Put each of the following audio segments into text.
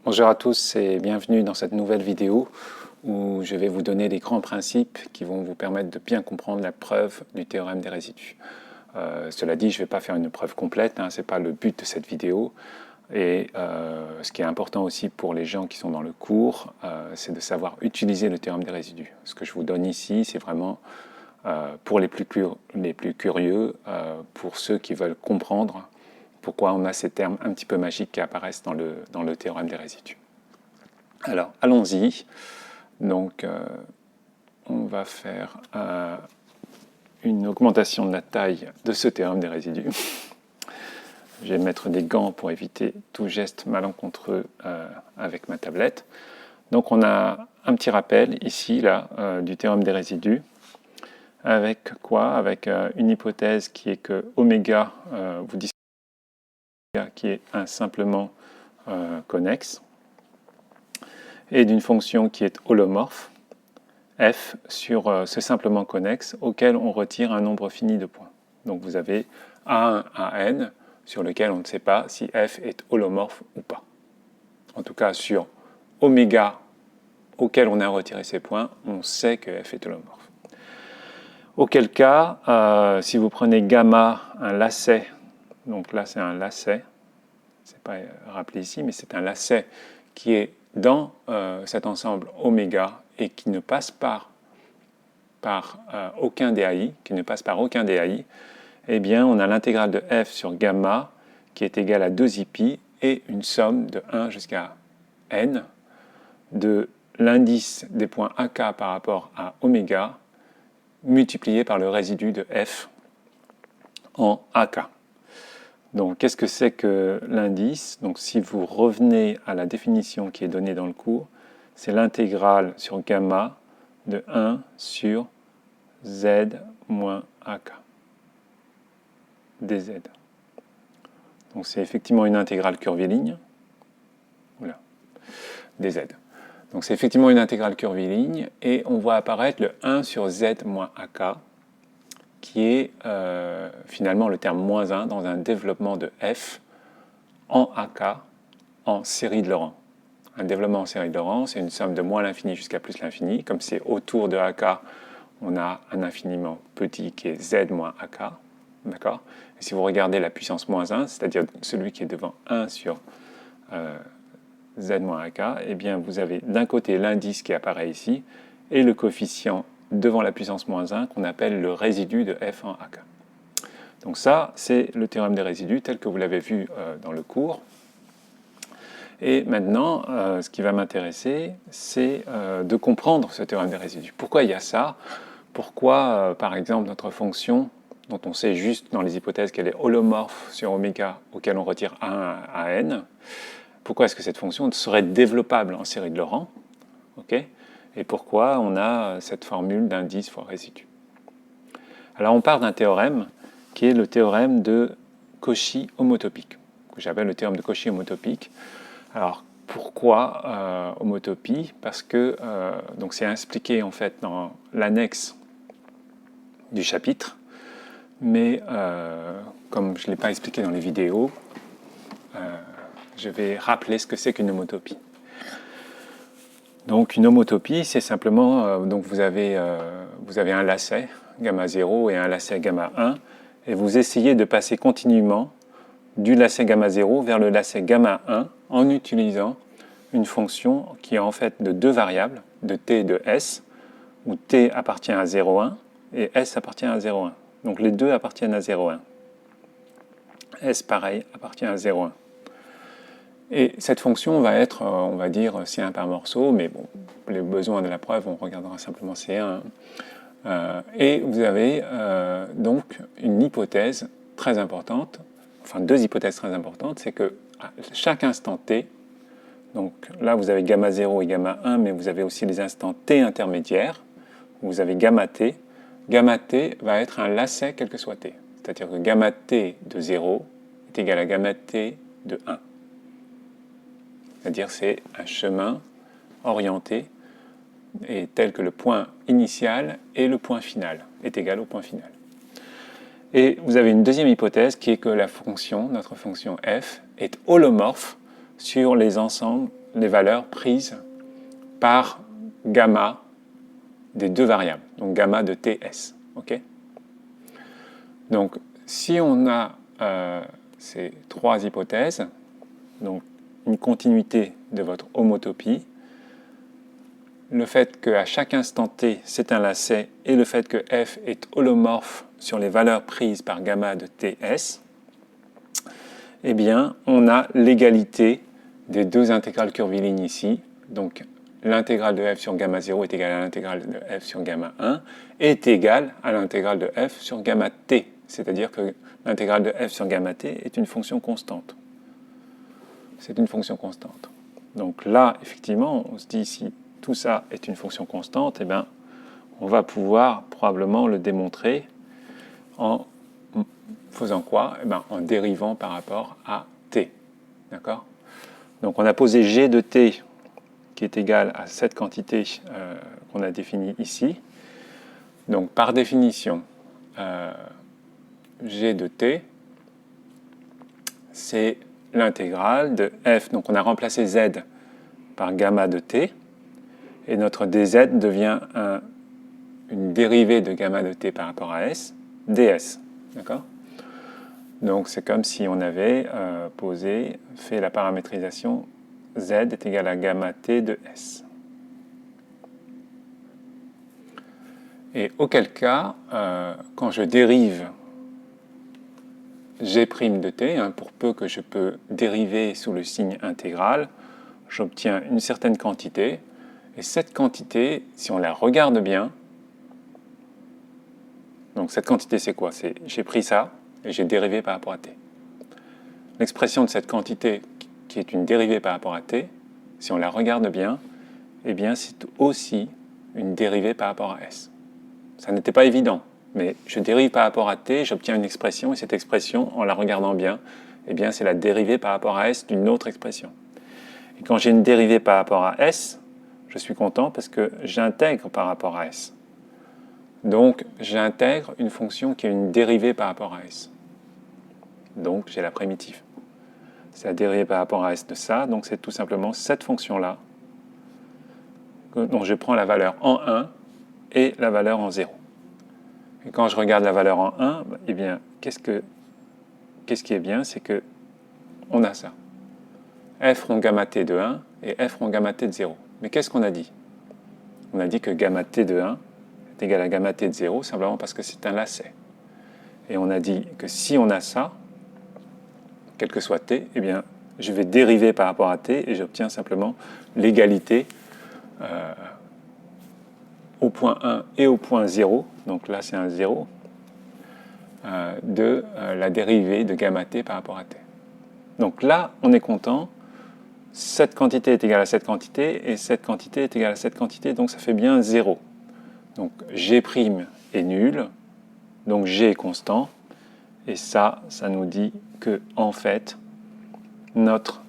Bonjour à tous et bienvenue dans cette nouvelle vidéo où je vais vous donner les grands principes qui vont vous permettre de bien comprendre la preuve du théorème des résidus. Cela dit, je ne vais pas faire une preuve complète, ce n'est pas le but de cette vidéo. Et ce qui est important aussi pour les gens qui sont dans le cours, c'est de savoir utiliser le théorème des résidus. Ce que je vous donne ici, c'est vraiment pour les plus curieux, pour ceux qui veulent comprendre pourquoi on a ces termes un petit peu magiques qui apparaissent dans le théorème des résidus. Alors, allons-y. Donc, on va faire une augmentation de la taille de ce théorème des résidus. Je vais mettre des gants pour éviter tout geste malencontreux avec ma tablette. Donc, on a un petit rappel ici, là, du théorème des résidus. Avec quoi? Avec une hypothèse qui est que oméga, vous discutez qui est un simplement connexe, et d'une fonction qui est holomorphe, f, sur ce simplement connexe, auquel on retire un nombre fini de points. Donc vous avez A1 à n, sur lequel on ne sait pas si f est holomorphe ou pas. En tout cas, sur oméga, auquel on a retiré ces points, on sait que f est holomorphe. Auquel cas, si vous prenez gamma, un lacet, donc là c'est un lacet, c'est pas rappelé ici, mais c'est un lacet qui est dans cet ensemble oméga et qui ne passe par aucun DAI, eh bien on a l'intégrale de f sur gamma qui est égale à 2i et une somme de 1 jusqu'à n de l'indice des points AK par rapport à oméga multiplié par le résidu de f en AK. Donc, qu'est-ce que c'est que l'indice? Donc, si vous revenez à la définition qui est donnée dans le cours, c'est l'intégrale sur gamma de 1 sur z moins AK dz. Donc, c'est effectivement une intégrale curviligne. Voilà, dz. Donc, c'est effectivement une intégrale curviligne et on voit apparaître le 1 sur z moins AK qui est finalement le terme moins 1 dans un développement de f en AK en série de Laurent. Un développement en série de Laurent, c'est une somme de moins l'infini jusqu'à plus l'infini. Comme c'est autour de AK, on a un infiniment petit qui est z moins AK. D'accord? Et si vous regardez la puissance moins 1, c'est-à-dire celui qui est devant 1 sur z moins AK, eh bien vous avez d'un côté l'indice qui apparaît ici et le coefficient devant la puissance moins 1 qu'on appelle le résidu de f en AK. Donc ça, c'est le théorème des résidus tel que vous l'avez vu dans le cours. Et maintenant, ce qui va m'intéresser, c'est de comprendre ce théorème des résidus. Pourquoi il y a ça? Pourquoi, par exemple, notre fonction, dont on sait juste dans les hypothèses qu'elle est holomorphe sur oméga, auquel on retire 1 à n, pourquoi est-ce que cette fonction serait développable en série de Laurent? Okay? Et pourquoi on a cette formule d'indice fois résidu? Alors on part d'un théorème qui est le théorème de Cauchy homotopique, que j'appelle le théorème de Cauchy homotopique. Alors pourquoi homotopie? Parce que donc c'est expliqué en fait dans l'annexe du chapitre, mais comme je ne l'ai pas expliqué dans les vidéos, je vais rappeler ce que c'est qu'une homotopie. Donc une homotopie, c'est simplement, donc vous avez un lacet gamma 0 et un lacet gamma 1, et vous essayez de passer continuellement du lacet gamma 0 vers le lacet gamma 1 en utilisant une fonction qui est en fait de deux variables, de t et de s, où t appartient à 0,1 et s appartient à 0,1. Donc les deux appartiennent à 0,1. S, pareil, appartient à 0,1. Et cette fonction va être, on va dire, C1 par morceau, mais bon, pour les besoins de la preuve, on regardera simplement C1. Et vous avez donc une hypothèse très importante, enfin deux hypothèses très importantes, c'est que à chaque instant t, donc là vous avez gamma 0 et gamma 1, mais vous avez aussi les instants t intermédiaires, vous avez gamma t va être un lacet quel que soit t. C'est-à-dire que gamma t de 0 est égal à gamma t de 1. C'est-à-dire c'est un chemin orienté et tel que le point initial et le point final est égal au point final. Et vous avez une deuxième hypothèse qui est que la fonction, notre fonction f, est holomorphe sur les ensembles, les valeurs prises par gamma des deux variables, donc gamma de TS. Okay, donc, si on a ces trois hypothèses, donc une continuité de votre homotopie, le fait qu'à chaque instant t, c'est un lacet, et le fait que f est holomorphe sur les valeurs prises par gamma de ts, eh bien, on a l'égalité des deux intégrales curvilignes ici. Donc, l'intégrale de f sur gamma 0 est égale à l'intégrale de f sur gamma 1, est égale à l'intégrale de f sur gamma t. C'est-à-dire que l'intégrale de f sur gamma t est une fonction constante. C'est une fonction constante. Donc là, effectivement, on se dit si tout ça est une fonction constante, eh bien, on va pouvoir probablement le démontrer en faisant quoi? Eh bien, en dérivant par rapport à t. D'accord? Donc on a posé g de t qui est égal à cette quantité qu'on a définie ici. Donc par définition, g de t, c'est l'intégrale de f. Donc on a remplacé z par gamma de t, et notre dz devient une dérivée de gamma de t par rapport à s, ds. D'accord? Donc c'est comme si on avait fait la paramétrisation z est égal à gamma t de s. Et auquel cas, quand je dérive g' de t, pour peu que je peux dériver sous le signe intégral, j'obtiens une certaine quantité. Et cette quantité, si on la regarde bien, donc cette quantité c'est quoi? C'est j'ai pris ça et j'ai dérivé par rapport à t. L'expression de cette quantité qui est une dérivée par rapport à t, si on la regarde bien, eh bien c'est aussi une dérivée par rapport à s. Ça n'était pas évident, mais je dérive par rapport à t, j'obtiens une expression, et cette expression, en la regardant bien, eh bien c'est la dérivée par rapport à s d'une autre expression. Et quand j'ai une dérivée par rapport à s, je suis content parce que j'intègre par rapport à s. Donc, j'intègre une fonction qui a une dérivée par rapport à s. Donc, j'ai la primitive. C'est la dérivée par rapport à s de ça, donc c'est tout simplement cette fonction-là dont je prends la valeur en 1 et la valeur en 0. Et quand je regarde la valeur en 1, eh bien, qu'est-ce qui est bien? C'est que on a ça. f rond gamma t de 1 et f rond gamma t de 0. Mais qu'est-ce qu'on a dit? On a dit que gamma t de 1 est égal à gamma t de 0, simplement parce que c'est un lacet. Et on a dit que si on a ça, quel que soit t, eh bien, je vais dériver par rapport à t et j'obtiens simplement l'égalité au point 1 et au point 0, donc là c'est un 0, de la dérivée de gamma t par rapport à t. Donc là, on est content, cette quantité est égale à cette quantité, et cette quantité est égale à cette quantité, donc ça fait bien 0. Donc g' est nul, donc g est constant, et ça nous dit que, en fait, notre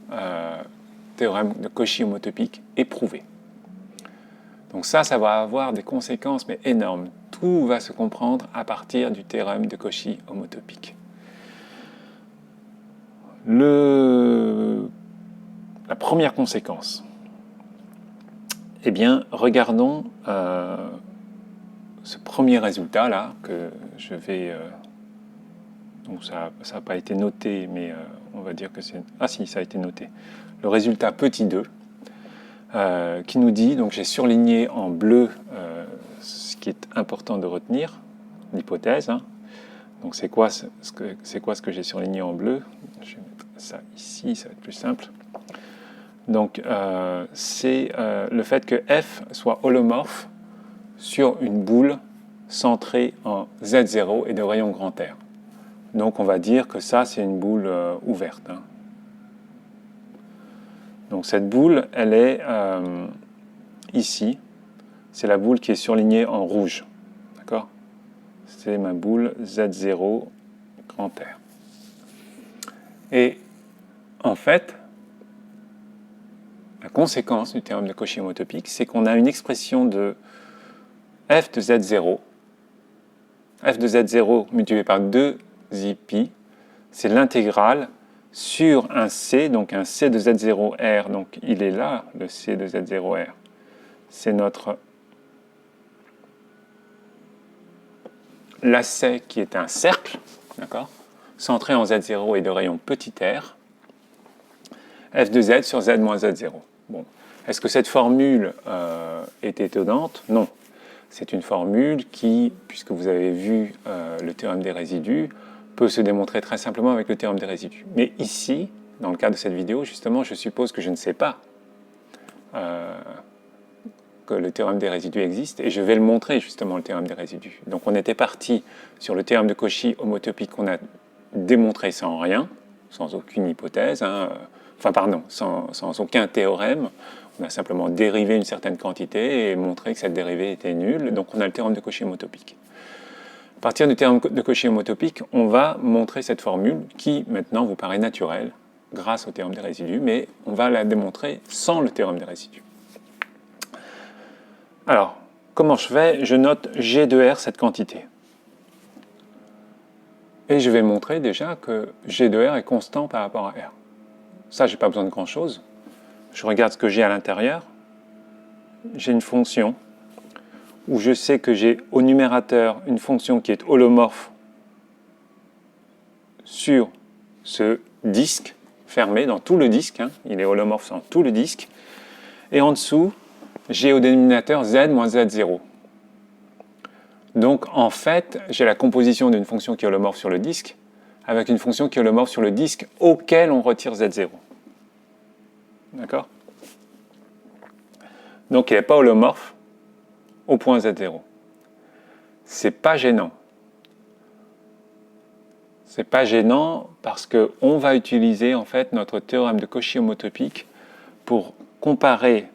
théorème de Cauchy homotopique est prouvé. Donc ça va avoir des conséquences, mais énormes. Tout va se comprendre à partir du théorème de Cauchy homotopique. La première conséquence, eh bien, regardons ce premier résultat-là, que je vais... donc ça n'a pas été noté, mais on va dire que c'est... Ah si, ça a été noté. Le résultat petit 2, qui nous dit, donc j'ai surligné en bleu ce qui est important de retenir, l'hypothèse. Donc c'est quoi ce que j'ai surligné en bleu? Je vais mettre ça ici, ça va être plus simple. Donc c'est le fait que f soit holomorphe sur une boule centrée en Z0 et de rayon grand R. Donc on va dire que ça c'est une boule ouverte. Donc cette boule, elle est ici. C'est la boule qui est surlignée en rouge. D'accord? C'est ma boule Z0 grand R. Et en fait, la conséquence du théorème de Cauchy homotopique, c'est qu'on a une expression de f de Z0. F de Z0 multiplié par 2 pi, c'est l'intégrale sur un C, donc un C de Z0R, donc il est là, le C de Z0R. C'est notre lacet qui est un cercle, d'accord, centré en Z0 et de rayon petit r, f de z sur z moins z0. Bon. Est-ce que cette formule est étonnante? Non. C'est une formule qui, puisque vous avez vu le théorème des résidus, peut se démontrer très simplement avec le théorème des résidus. Mais ici, dans le cas de cette vidéo, justement, je suppose que je ne sais pas que le théorème des résidus existe, et je vais le montrer justement, le théorème des résidus. Donc on était parti sur le théorème de Cauchy homotopique qu'on a démontré sans rien, sans aucune hypothèse, enfin pardon, sans aucun théorème. On a simplement dérivé une certaine quantité et montré que cette dérivée était nulle, donc on a le théorème de Cauchy homotopique. À partir du théorème de Cauchy homotopique, on va montrer cette formule qui maintenant vous paraît naturelle grâce au théorème des résidus, mais on va la démontrer sans le théorème des résidus. Alors, comment je fais? Je note G de R, cette quantité. Et je vais montrer déjà que G de R est constant par rapport à R. Ça, je n'ai pas besoin de grand-chose. Je regarde ce que j'ai à l'intérieur. J'ai une fonction où je sais que j'ai au numérateur une fonction qui est holomorphe sur ce disque fermé, dans tout le disque. Il est holomorphe dans tout le disque. Et en dessous, j'ai au dénominateur z moins z0. Donc en fait, j'ai la composition d'une fonction qui est holomorphe sur le disque avec une fonction qui est holomorphe sur le disque auquel on retire z0. D'accord? Donc il n'est pas holomorphe au point z0. C'est pas gênant. C'est pas gênant parce qu'on va utiliser en fait notre théorème de Cauchy homotopique pour comparer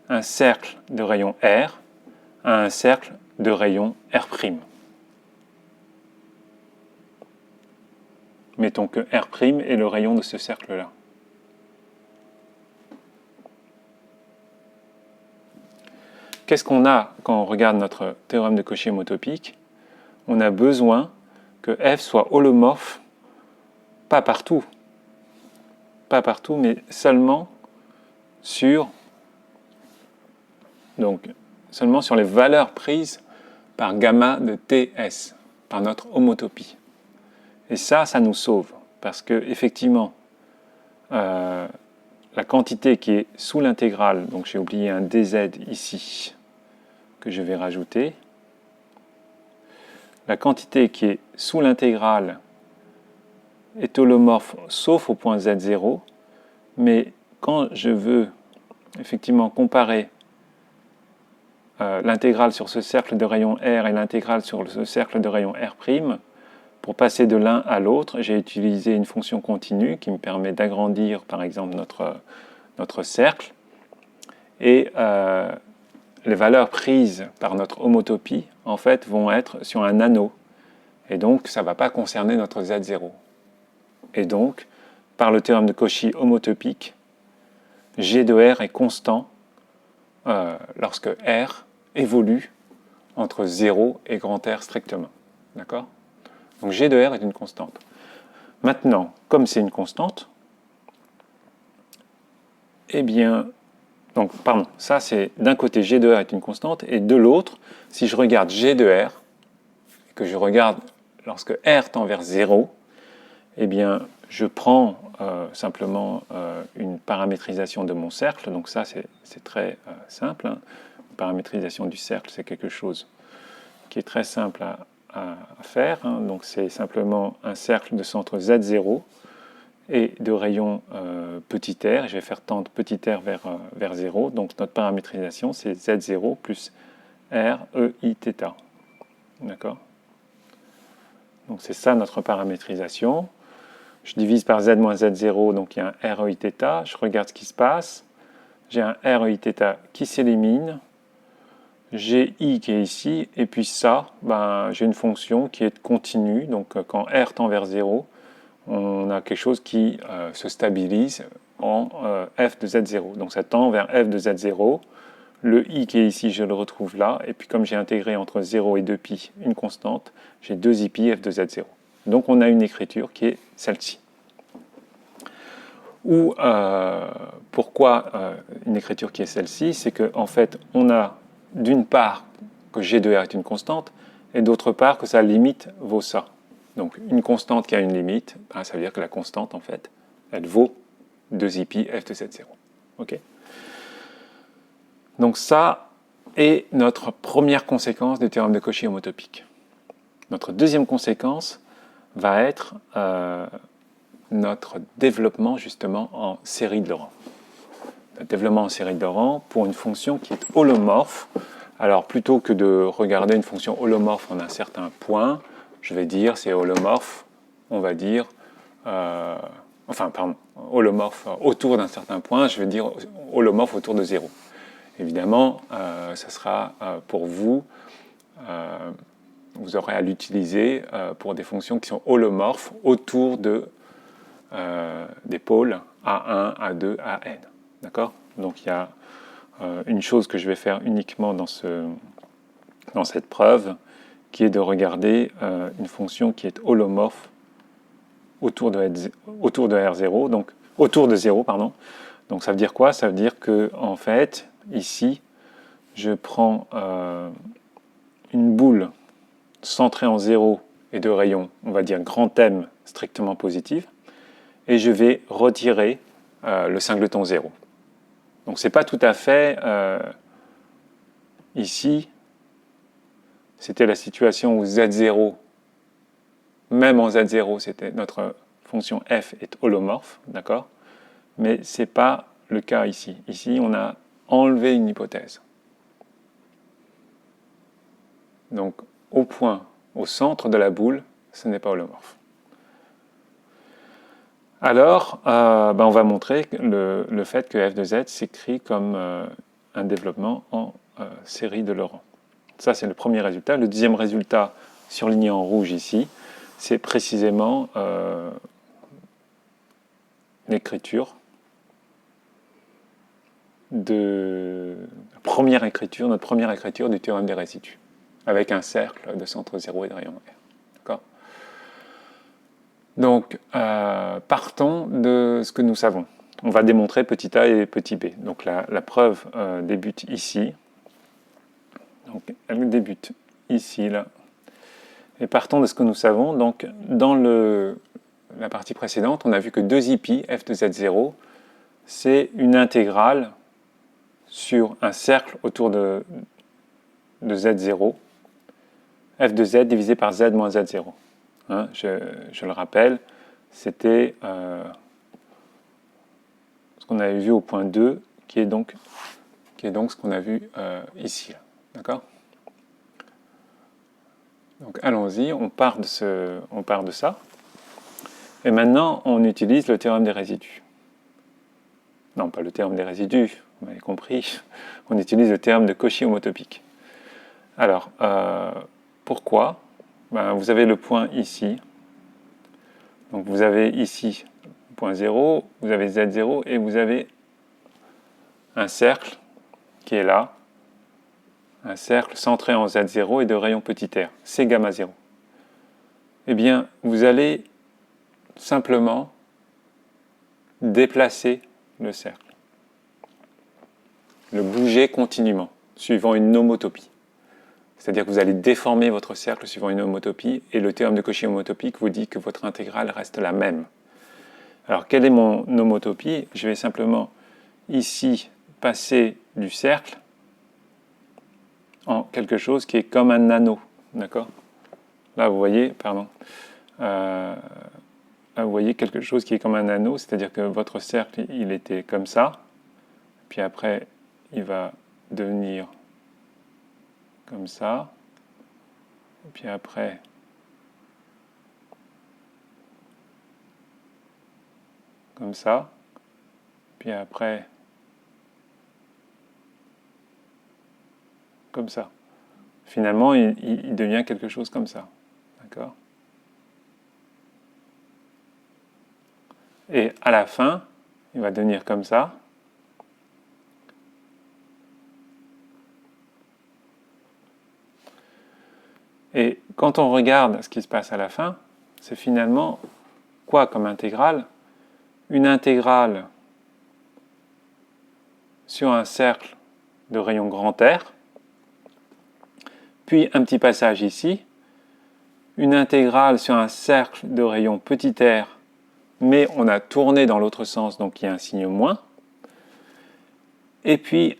un cercle de rayon R à un cercle de rayon R'. Mettons que R' est le rayon de ce cercle-là. Qu'est-ce qu'on a quand on regarde notre théorème de Cauchy homotopique? On a besoin que f soit holomorphe, pas partout, mais seulement sur les valeurs prises par gamma de Ts, par notre homotopie. Et ça nous sauve, parce que effectivement, la quantité qui est sous l'intégrale, donc j'ai oublié un dz ici, que je vais rajouter, la quantité qui est sous l'intégrale est holomorphe sauf au point z0, mais quand je veux effectivement comparer l'intégrale sur ce cercle de rayon R et l'intégrale sur ce cercle de rayon R', pour passer de l'un à l'autre, j'ai utilisé une fonction continue qui me permet d'agrandir par exemple notre cercle, et les valeurs prises par notre homotopie en fait vont être sur un anneau, et donc ça ne va pas concerner notre Z0. Et donc, par le théorème de Cauchy homotopique, G de R est constant lorsque R évolue entre 0 et grand R strictement. D'accord? Donc G de R est une constante. Maintenant, comme c'est une constante, eh bien, donc, pardon, ça c'est d'un côté G de R est une constante, et de l'autre, si je regarde G de R, et que je regarde lorsque R tend vers 0, eh bien, je prends simplement une paramétrisation de mon cercle, donc ça c'est très simple. Une paramétrisation du cercle, c'est quelque chose qui est très simple à faire, donc c'est simplement un cercle de centre Z0 et de rayon petit r, je vais faire tendre petit r vers 0, donc notre paramétrisation c'est Z0 plus R, E, I, θ. D'accord? Donc c'est ça notre paramétrisation. Je divise par z moins z0, donc il y a un REIθ, je regarde ce qui se passe, j'ai un REIθ qui s'élimine, j'ai I qui est ici, et puis ça, j'ai une fonction qui est continue, donc quand R tend vers 0, on a quelque chose qui se stabilise en f de z0, donc ça tend vers f de z0, le I qui est ici, je le retrouve là, et puis comme j'ai intégré entre 0 et 2π une constante, j'ai 2 Iπ f de z0. Donc on a une écriture qui est celle-ci. Ou pourquoi une écriture qui est celle-ci, c'est qu'en fait, on a d'une part que g de r est une constante, et d'autre part que sa limite vaut ça. Donc une constante qui a une limite, ben, ça veut dire que la constante, en fait, elle vaut 2ip f de z0. Okay. Donc ça est notre première conséquence du théorème de Cauchy homotopique. Notre deuxième conséquence va être notre développement justement en série de Laurent. Le développement en série de Laurent pour une fonction qui est holomorphe. Alors plutôt que de regarder une fonction holomorphe en un certain point, je vais dire c'est holomorphe, on va dire, holomorphe autour d'un certain point, je vais dire holomorphe autour de 0. Évidemment, ça sera pour vous, vous aurez à l'utiliser pour des fonctions qui sont holomorphes autour de, des pôles A1, A2, AN. D'accord ? Donc il y a une chose que je vais faire uniquement dans cette preuve, qui est de regarder une fonction qui est holomorphe autour de R0, donc autour de 0, pardon. Donc ça veut dire quoi? Ça veut dire que en fait, ici, je prends une boule centrée en 0 et de rayon, on va dire grand M strictement positif, et je vais retirer le singleton 0. Donc c'est pas tout à fait ici, c'était la situation où Z0, même en Z0, c'était notre fonction f est holomorphe, d'accord? Mais c'est pas le cas ici. Ici, on a enlevé une hypothèse. Donc, au point, au centre de la boule, ce n'est pas holomorphe. Alors, on va montrer le fait que f de z s'écrit comme un développement en série de Laurent. Ça, c'est le premier résultat. Le deuxième résultat, surligné en rouge ici, c'est précisément l'écriture de notre première écriture du théorème des résidus, avec un cercle de centre 0 et de rayon R. D'accord ? Donc, partons de ce que nous savons. On va démontrer petit a et petit b. Donc, la preuve débute ici. Donc, elle débute ici, là. Et partons de ce que nous savons. Donc, dans la partie précédente, on a vu que 2ip, f de z0, c'est une intégrale sur un cercle autour de z0, f de z divisé par z moins z0. Hein, je le rappelle, c'était ce qu'on avait vu au point 2, qui est donc ce qu'on a vu ici. D'accord ? Donc allons-y, on part de ça. Et maintenant, on utilise le théorème des résidus. Non, pas le théorème des résidus, vous m'avez compris. On utilise le théorème de Cauchy homotopique. Alors, pourquoi ? Vous avez le point ici. Donc vous avez ici point 0, vous avez Z0 et vous avez un cercle qui est là, un cercle centré en Z0 et de rayon petit r, c'est gamma 0. Eh bien, vous allez simplement déplacer le cercle, le bouger continuellement, suivant une homotopie. C'est-à-dire que vous allez déformer votre cercle suivant une homotopie, et le théorème de Cauchy homotopique vous dit que votre intégrale reste la même. Alors, quelle est mon homotopie? Je vais simplement, ici, passer du cercle en quelque chose qui est comme un anneau. D'accord? Là, vous voyez, pardon. Là, vous voyez quelque chose qui est comme un anneau, c'est-à-dire que votre cercle, il était comme ça, puis après, il va devenir comme ça, et puis après, comme ça, puis après, comme ça. Finalement, il devient quelque chose comme ça. D'accord ? Et à la fin, il va devenir comme ça. Et quand on regarde ce qui se passe à la fin, c'est finalement quoi comme intégrale? une intégrale sur un cercle de rayon grand R, puis un petit passage ici, une intégrale sur un cercle de rayon petit r, mais on a tourné dans l'autre sens, donc il y a un signe moins, et puis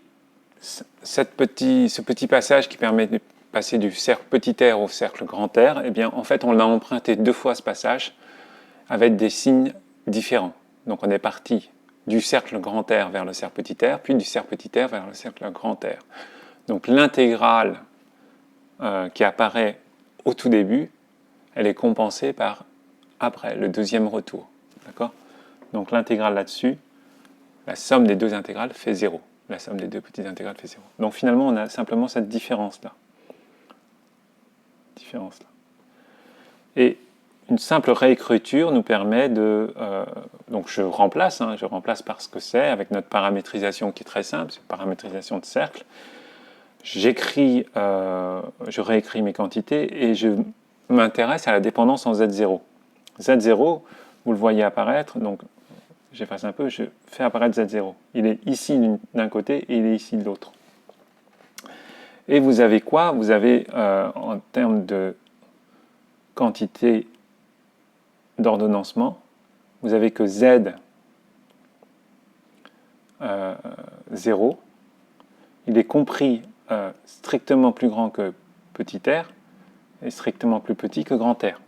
ce petit passage qui permet de passer du cercle petit r au cercle grand R, eh bien en fait on l'a emprunté deux fois ce passage avec des signes différents. Donc on est parti du cercle grand R vers le cercle petit r, puis du cercle petit r vers le cercle grand R. Donc l'intégrale qui apparaît au tout début, elle est compensée par après, le deuxième retour. D'accord? Donc l'intégrale là-dessus, la somme des deux intégrales fait 0. La somme des deux petites intégrales fait 0. Donc finalement, on a simplement cette différence-là. Et une simple réécriture nous permet de... donc je remplace par ce que c'est, avec notre paramétrisation qui est très simple, c'est une paramétrisation de cercle. Je réécris mes quantités et je m'intéresse à la dépendance en Z0. Z0, vous le voyez apparaître, donc j'efface un peu, je fais apparaître Z0. Il est ici d'un côté et il est ici de l'autre. Et vous avez quoi? Vous avez, en termes de quantité d'ordonnancement, vous avez que Z 0, il est compris strictement plus grand que petit r et strictement plus petit que grand R.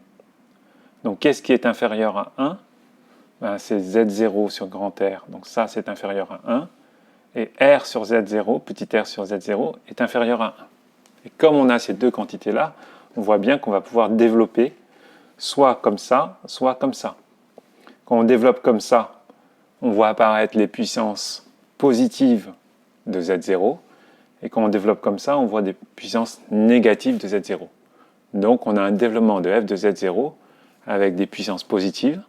Donc qu'est-ce qui est inférieur à 1? Ben, c'est Z0 sur grand R, donc ça c'est inférieur à 1, et R sur Z0, petit r sur Z0, est inférieur à 1. Et comme on a ces deux quantités-là, on voit bien qu'on va pouvoir développer soit comme ça, soit comme ça. Quand on développe comme ça, on voit apparaître les puissances positives de Z0, et quand on développe comme ça, on voit des puissances négatives de Z0. Donc on a un développement de f de Z0 avec des puissances positives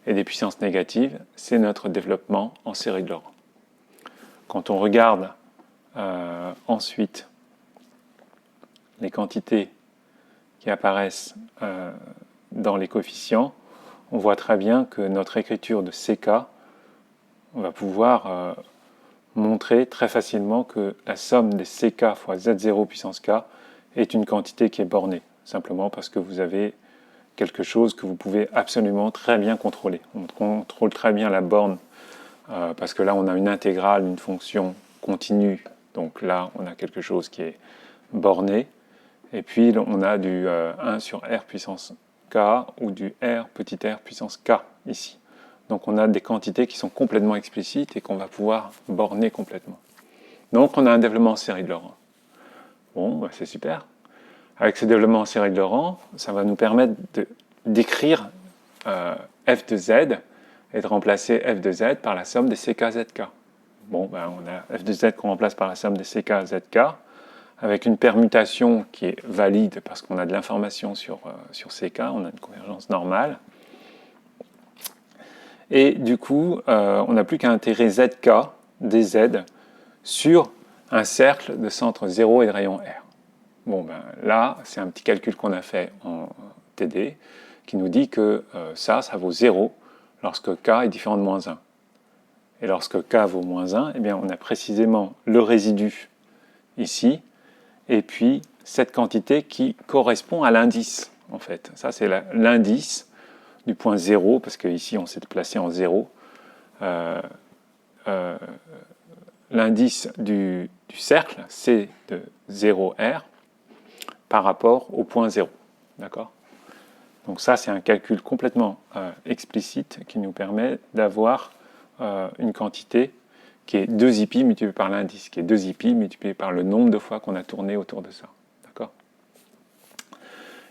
et des puissances négatives. C'est notre développement en série de Laurent. Quand on regarde ensuite les quantités qui apparaissent dans les coefficients, on voit très bien que notre écriture de CK, on va pouvoir montrer très facilement que la somme des CK fois Z0 puissance K est une quantité qui est bornée, simplement parce que vous avez quelque chose que vous pouvez absolument très bien contrôler. On contrôle très bien la borne, parce que là on a une intégrale, une fonction continue, donc là on a quelque chose qui est borné, et puis on a du 1 sur R puissance K ou du R petit r puissance K ici. Donc on a des quantités qui sont complètement explicites et qu'on va pouvoir borner complètement. Donc on a un développement en série de Laurent. Bon, bah c'est super. Avec ce développement en série de Laurent, ça va nous permettre d'écrire f de z et de remplacer f de z par la somme des ck zk. Bon, ben on a f de z qu'on remplace par la somme des ck zk, avec une permutation qui est valide parce qu'on a de l'information sur ck, on a une convergence normale. Et du coup, on n'a plus qu'à intégrer zk dz sur un cercle de centre 0 et de rayon R. Bon, ben là, c'est un petit calcul qu'on a fait en TD qui nous dit que ça vaut 0 lorsque k est différent de moins 1. Et lorsque k vaut moins 1, eh bien, on a précisément le résidu ici, et puis cette quantité qui correspond à l'indice, en fait. Ça, c'est l'indice du point 0, parce qu'ici, on s'est placé en 0. L'indice du cercle, c'est de 0R par rapport au point 0. D'accord ? Donc ça, c'est un calcul complètement explicite qui nous permet d'avoir une quantité qui est 2pi multiplié par l'indice, qui est 2pi multiplié par le nombre de fois qu'on a tourné autour de ça. D'accord ?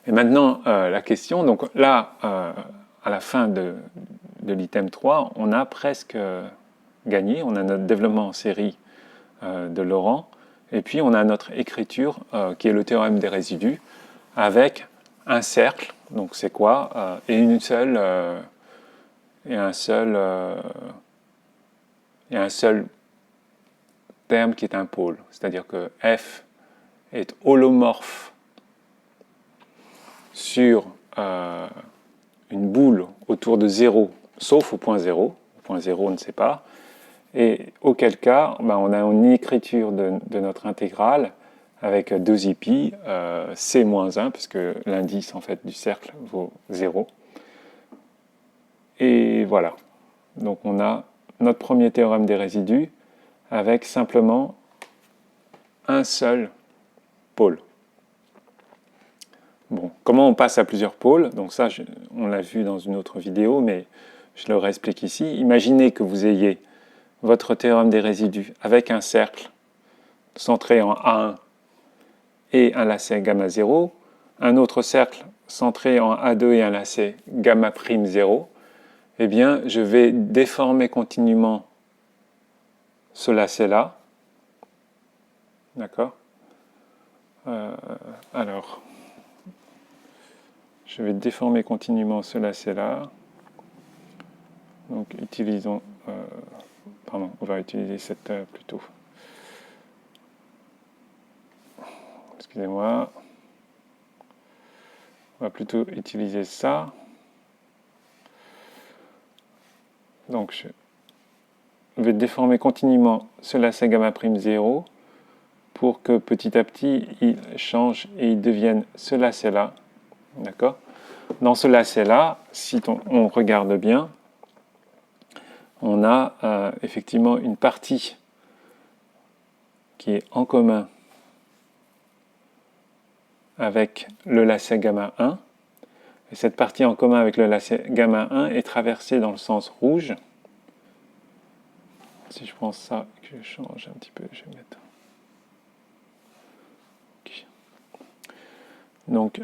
Et maintenant, la question, donc là, à la fin de l'item 3, on a presque gagné, on a notre développement en série de Laurent, et puis on a notre écriture qui est le théorème des résidus, avec un cercle, donc c'est quoi, et un seul terme qui est un pôle, c'est-à-dire que f est holomorphe sur une boule autour de 0, sauf au point 0. Au f.0, on ne sait pas. Et auquel cas, on a une écriture de notre intégrale avec 2ip, c-1, puisque l'indice en fait, du cercle vaut 0. Et voilà. Donc on a notre premier théorème des résidus avec simplement un seul pôle. Bon, comment on passe à plusieurs pôles? Donc ça, on l'a vu dans une autre vidéo, mais je le réexplique ici. Imaginez que vous ayez votre théorème des résidus avec un cercle centré en A1 et un lacet gamma 0, un autre cercle centré en A2 et un lacet gamma prime 0, eh bien, je vais déformer continuellement ce lacet-là. D'accord? Alors, je vais déformer continuellement ce lacet-là. Donc, utilisons... pardon, on va utiliser cette plutôt. Excusez-moi. On va plutôt utiliser ça. Donc, je vais déformer continuellement ce lacet gamma prime 0 pour que petit à petit, il change et il devienne ce lacet-là. D'accord? Dans ce lacet-là, si on regarde bien, on a effectivement une partie qui est en commun avec le lacet gamma 1. Et cette partie en commun avec le lacet gamma 1 est traversée dans le sens rouge. Si je prends ça, que je change un petit peu, je vais mettre... Okay. Donc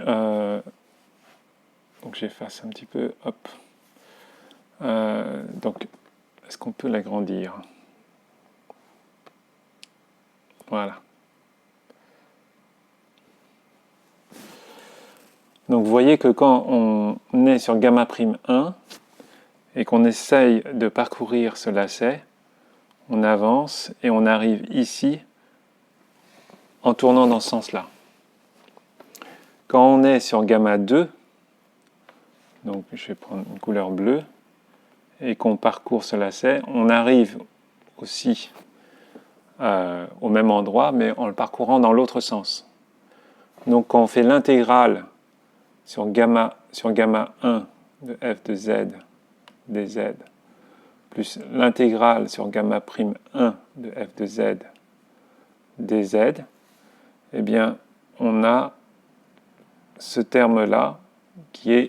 j'efface un petit peu, hop. Donc, est-ce qu'on peut l'agrandir? Voilà. Donc vous voyez que quand on est sur gamma prime 1 et qu'on essaye de parcourir ce lacet, on avance et on arrive ici en tournant dans ce sens-là. Quand on est sur gamma 2, donc je vais prendre une couleur bleue, et qu'on parcourt ce lacet, on arrive aussi au même endroit, mais en le parcourant dans l'autre sens. Donc quand on fait l'intégrale sur gamma 1 de f de z dz, plus l'intégrale sur gamma prime 1 de f de z dz, eh bien, on a ce terme-là qui est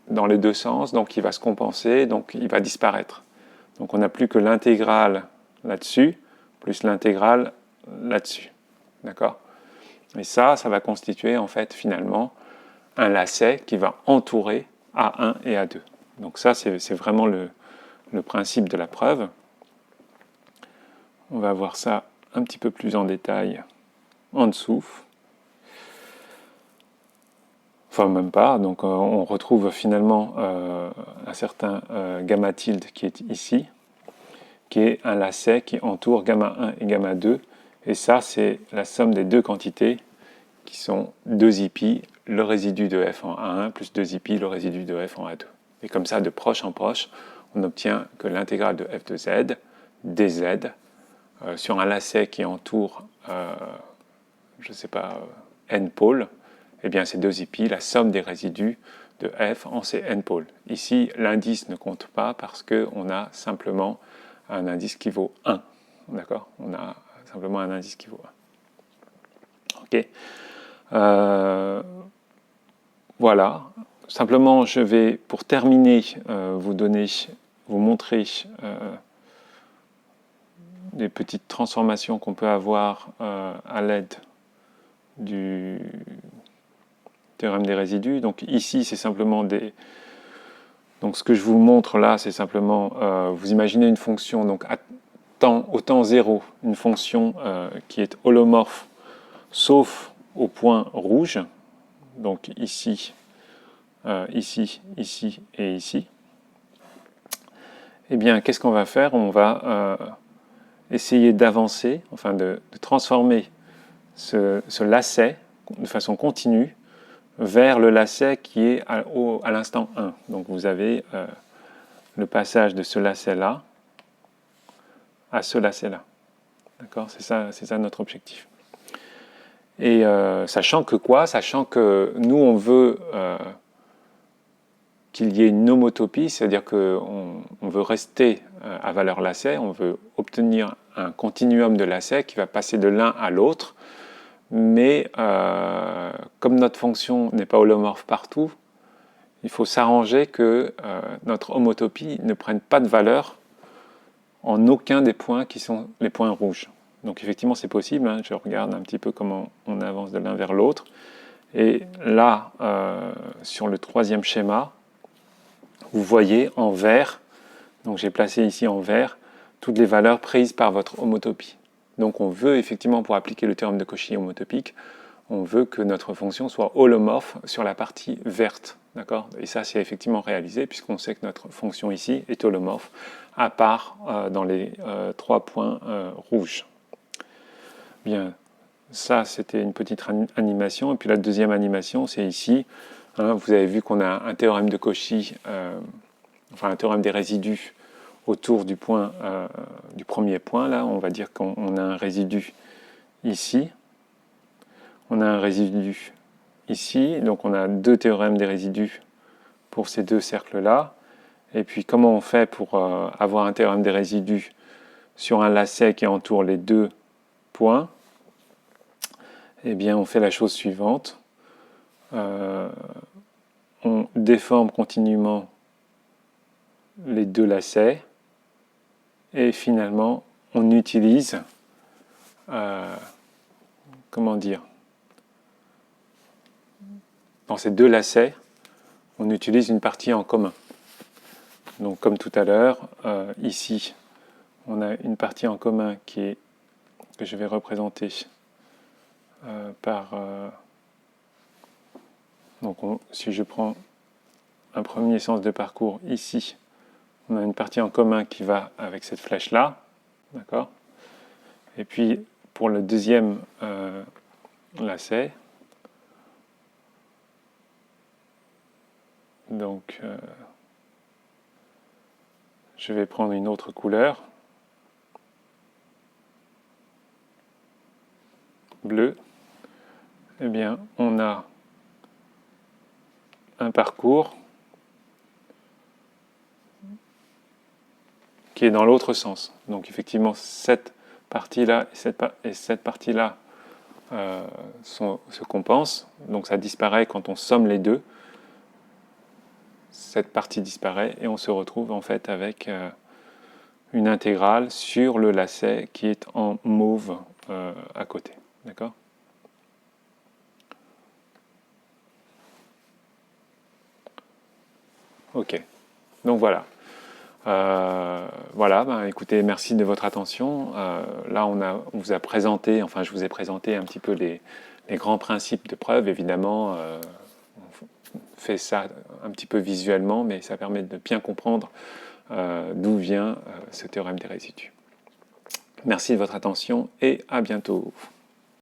dans les deux sens, donc il va se compenser, donc il va disparaître. Donc on n'a plus que l'intégrale là-dessus, plus l'intégrale là-dessus. D'accord? Et ça va constituer en fait finalement un lacet qui va entourer A1 et A2. Donc ça, c'est vraiment le principe de la preuve. On va voir ça un petit peu plus en détail en dessous. Enfin, même pas. Donc on retrouve finalement un certain gamma tilde qui est ici, qui est un lacet qui entoure gamma 1 et gamma 2. Et ça, c'est la somme des deux quantités qui sont 2ip, le résidu de f en A1, plus 2ip, le résidu de f en A2. Et comme ça, de proche en proche, on obtient que l'intégrale de f de z, dz, sur un lacet qui entoure, je ne sais pas, n pôles, eh bien c'est 2ip, la somme des résidus de f en ces n pôles. Ici, l'indice ne compte pas parce qu'on a simplement un indice qui vaut 1. D'accord? On a simplement un indice qui vaut 1. Ok. Voilà. Simplement, je vais, pour terminer, vous montrer des petites transformations qu'on peut avoir à l'aide du théorème des résidus. Donc ici, c'est simplement des... Donc ce que je vous montre là, c'est simplement, vous imaginez une fonction, donc au temps 0, une fonction qui est holomorphe, sauf au point rouge, donc ici, ici, ici et ici. Eh bien, qu'est-ce qu'on va faire? On va essayer d'avancer, enfin de transformer ce lacet de façon continue vers le lacet qui est à l'instant 1. Donc vous avez le passage de ce lacet-là à ce lacet-là. D'accord? C'est ça notre objectif. Et sachant que quoi? Sachant que nous, on veut qu'il y ait une homotopie, c'est-à-dire qu'on veut rester à valeur lacet, on veut obtenir un continuum de lacets qui va passer de l'un à l'autre, mais comme notre fonction n'est pas holomorphe partout, il faut s'arranger que notre homotopie ne prenne pas de valeur en aucun des points qui sont les points rouges. Donc effectivement c'est possible, hein, je regarde un petit peu comment on avance de l'un vers l'autre, et là, sur le troisième schéma, vous voyez en vert, donc j'ai placé ici en vert, toutes les valeurs prises par votre homotopie. Donc on veut effectivement, pour appliquer le théorème de Cauchy homotopique, on veut que notre fonction soit holomorphe sur la partie verte. D'accord? Et ça, c'est effectivement réalisé, puisqu'on sait que notre fonction ici est holomorphe, à part dans les 3 points rouges. Bien, ça, c'était une petite animation. Et puis la deuxième animation, c'est ici. Hein, vous avez vu qu'on a un théorème de Cauchy, enfin un théorème des résidus autour du point, du premier point. Là, on va dire qu'on a un résidu ici. On a un résidu ici. Donc on a 2 théorèmes des résidus pour ces 2 cercles-là. Et puis comment on fait pour avoir un théorème des résidus sur un lacet qui entoure les 2 points? Eh bien, on fait la chose suivante. On déforme continuellement les 2 lacets et finalement, on utilise, comment dire, dans ces 2 lacets, on utilise une partie en commun. Donc, comme tout à l'heure, ici, on a une partie en commun que je vais représenter par... donc, si je prends un premier sens de parcours ici, on a une partie en commun qui va avec cette flèche-là, d'accord? Et puis, pour le deuxième lacet, donc, je vais prendre une autre couleur, bleu. Eh bien, on a un parcours qui est dans l'autre sens. Donc effectivement, cette partie-là et cette partie-là se compensent. Donc ça disparaît quand on somme les deux. Cette partie disparaît et on se retrouve en fait avec une intégrale sur le lacet qui est en mauve à côté. D'accord ? Ok. Donc voilà. Voilà, ben, écoutez, merci de votre attention. Là, on vous a présenté, enfin, je vous ai présenté un petit peu les grands principes de preuve. Évidemment, on fait ça un petit peu visuellement, mais ça permet de bien comprendre d'où vient ce théorème des résidus. Merci de votre attention et à bientôt.